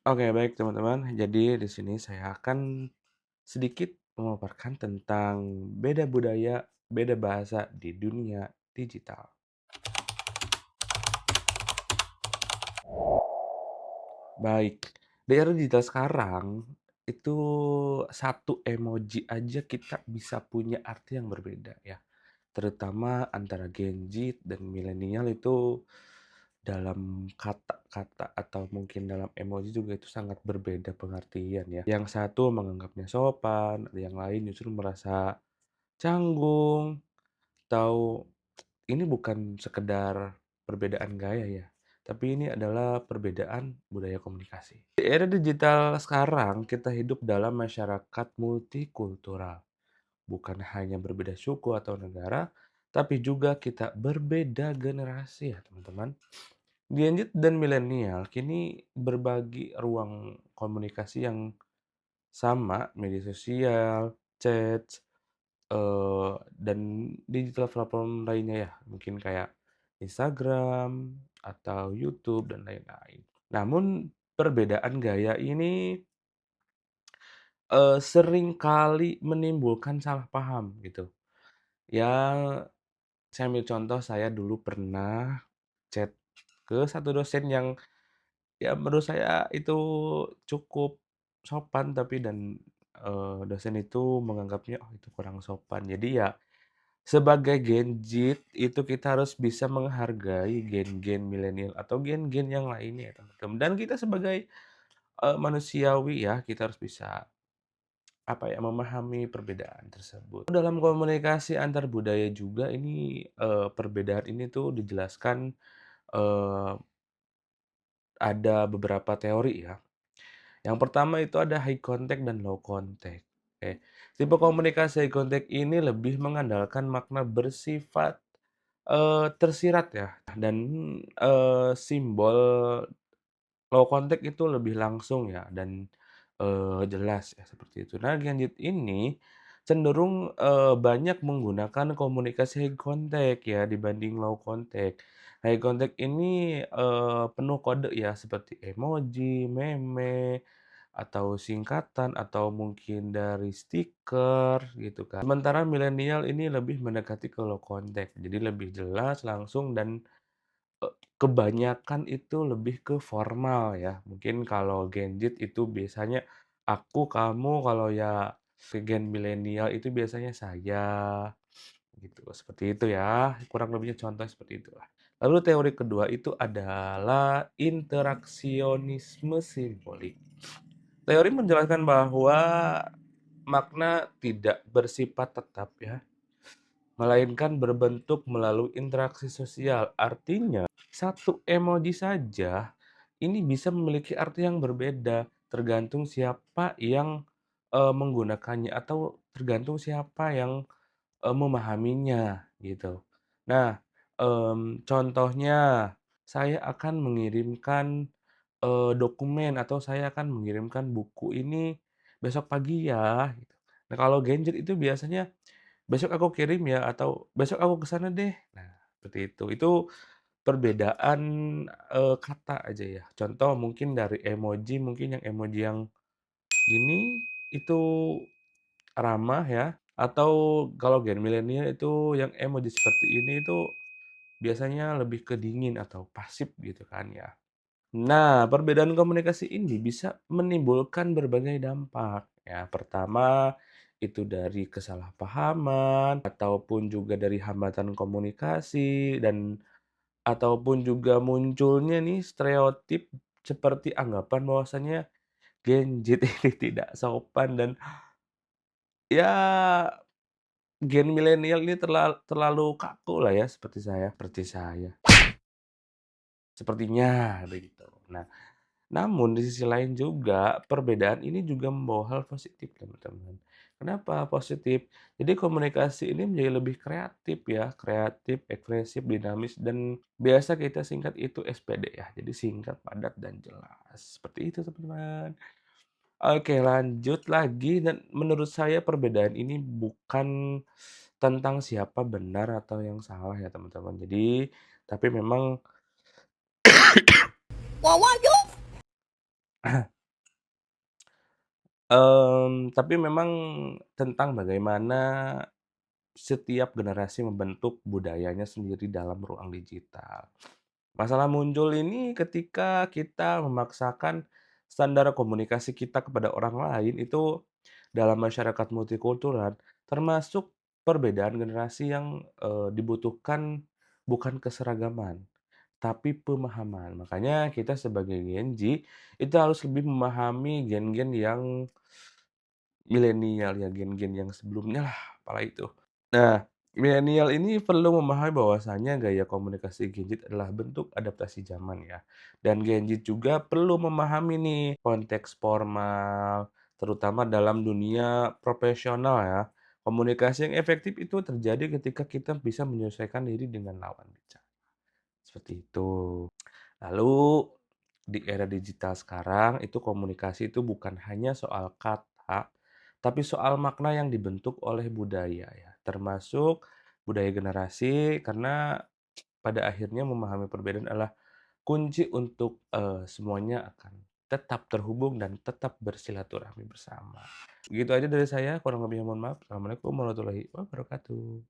Oke, baik teman-teman. Jadi di sini saya akan sedikit memaparkan tentang beda budaya, beda bahasa di dunia digital. Baik, di era digital sekarang itu satu emoji aja kita bisa punya arti yang berbeda ya. Terutama antara Gen Z dan milenial itu dalam kata-kata atau mungkin dalam emoji juga itu sangat berbeda pengertian ya. Yang satu menganggapnya sopan, yang lain justru merasa canggung, atau ini bukan sekedar perbedaan gaya ya, tapi ini adalah perbedaan budaya komunikasi. Di era digital sekarang, kita hidup dalam masyarakat multikultural. Bukan hanya berbeda suku atau negara, tapi juga kita berbeda generasi ya teman-teman. Gen Z dan milenial kini berbagi ruang komunikasi yang sama, media sosial, chat, dan digital platform lainnya ya, mungkin kayak Instagram atau YouTube dan lain-lain. Namun perbedaan gaya ini, seringkali menimbulkan salah paham gitu. Ya, saya ambil contoh saya dulu pernah chat ke satu dosen yang ya menurut saya itu cukup sopan tapi dosen itu menganggapnya, "Oh itu kurang sopan." Jadi ya sebagai Gen Z itu kita harus bisa menghargai gen-gen milenial atau gen-gen yang lainnya ya teman-teman. Dan kita sebagai, manusiawi ya, kita harus bisa, apa ya, memahami perbedaan tersebut. Dalam komunikasi antar budaya juga ini, perbedaan ini tuh dijelaskan, eee, ada beberapa teori ya. Yang pertama itu ada high contact dan low contact. Oke. Tipe komunikasi high contact ini lebih mengandalkan makna bersifat, tersirat ya dan, simbol low contact itu lebih langsung ya dan, jelas ya seperti itu. Nah Gen Z ini cenderung, banyak menggunakan komunikasi high contact ya dibanding low contact. High contact ini, penuh kode ya seperti emoji, meme, atau singkatan atau mungkin dari stiker gitu kan. Sementara milenial ini lebih mendekati ke low contact, jadi lebih jelas, langsung dan kebanyakan itu lebih ke formal ya. Mungkin kalau Gen Z itu biasanya aku, kamu, kalau ya Gen milenial itu biasanya saya, gitu. Seperti itu ya, kurang lebihnya contoh seperti itulah. Lalu teori kedua itu adalah interaksionisme simbolik. Teori menjelaskan bahwa makna tidak bersifat tetap ya, melainkan berbentuk melalui interaksi sosial. Artinya, satu emoji saja ini bisa memiliki arti yang berbeda tergantung siapa yang, menggunakannya atau tergantung siapa yang, memahaminya gitu. Nah, contohnya saya akan mengirimkan, dokumen atau saya akan mengirimkan buku ini besok pagi ya gitu. Nah kalau Gen Z itu biasanya besok aku kirim ya atau besok aku ke sana deh. Nah, seperti itu. Itu perbedaan, kata aja ya. Contoh mungkin dari emoji, mungkin yang emoji yang gini itu ramah ya, atau kalau gen milenial itu yang emoji seperti ini itu biasanya lebih ke dingin atau pasif gitu kan ya. Nah, perbedaan komunikasi ini bisa menimbulkan berbagai dampak. Ya, pertama itu dari kesalahpahaman ataupun juga dari hambatan komunikasi dan ataupun juga munculnya nih stereotip seperti anggapan bahwasanya Gen Z ini tidak sopan dan ya gen milenial ini terlalu kaku lah ya seperti saya. Sepertinya begitu. Nah, namun di sisi lain juga, perbedaan ini juga membawa hal positif, teman-teman. Kenapa positif? Jadi komunikasi ini menjadi lebih kreatif ya, kreatif, ekspresif, dinamis, dan biasa kita singkat itu SPD ya. Jadi singkat, padat, dan jelas. Seperti itu, teman-teman. Oke, lanjut lagi dan menurut saya perbedaan ini bukan tentang siapa benar atau yang salah ya, teman-teman. Jadi, tapi memang Tapi memang tentang bagaimana setiap generasi membentuk budayanya sendiri dalam ruang digital. Masalah muncul ini ketika kita memaksakan standar komunikasi kita kepada orang lain itu dalam masyarakat multikultural, termasuk perbedaan generasi yang, dibutuhkan bukan keseragaman, tapi pemahaman. Makanya kita sebagai Gen Z, itu harus lebih memahami gen-gen yang milenial ya, gen-gen yang sebelumnya lah, apalah itu. Nah, milenial ini perlu memahami bahwasanya gaya komunikasi Gen Z adalah bentuk adaptasi zaman ya. Dan Gen Z juga perlu memahami nih konteks formal, terutama dalam dunia profesional ya. Komunikasi yang efektif itu terjadi ketika kita bisa menyesuaikan diri dengan lawan bicara. Seperti itu. Lalu di era digital sekarang itu komunikasi itu bukan hanya soal kata, tapi soal makna yang dibentuk oleh budaya ya, termasuk budaya generasi karena pada akhirnya memahami perbedaan adalah kunci untuk, semuanya akan tetap terhubung dan tetap bersilaturahmi bersama. Begitu aja dari saya, kurang lebihnya mohon maaf. Assalamualaikum warahmatullahi wabarakatuh.